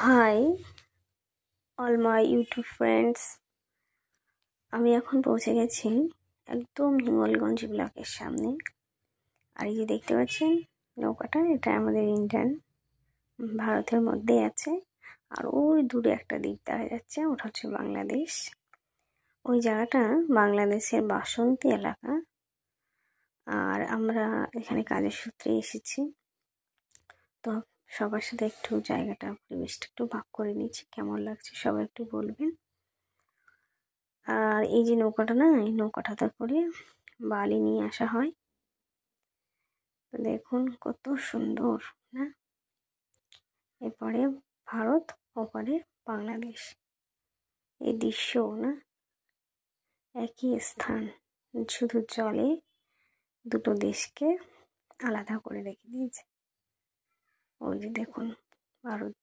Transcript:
High all my YouTube friends. আমি এখন পৌঁছে গেছি একদম হিঙ্গলগঞ্জ ব্লকের সামনে। আর এই যে দেখতে পাচ্ছেন নৌকাটা, এটা আমাদের ইন্ডিয়ান, ভারতের মধ্যেই আছে। আর ওই দূরে একটা দ্বীপ দেখা যাচ্ছে, ওটা হচ্ছে বাংলাদেশ। ওই জায়গাটা বাংলাদেশের বাসন্তী এলাকা। আর আমরা এখানে কাজের সূত্রে এসেছি, তো সবার সাথে একটু জায়গাটা, পরিবেশটা একটু ভাগ করে নিচ্ছি। কেমন লাগছে সবাই একটু বলবেন। আর এই যে নৌকাটা না, এই নৌকাটাতে করে বালি নিয়ে আসা হয়। তো দেখুন কত সুন্দর না, এরপরে ভারত, ওপারে বাংলাদেশ। এই দৃশ্য না, একই স্থান, শুধু জলে দুটো দেশকে আলাদা করে রেখে দিয়েছে। ওই যে দেখুন ভারত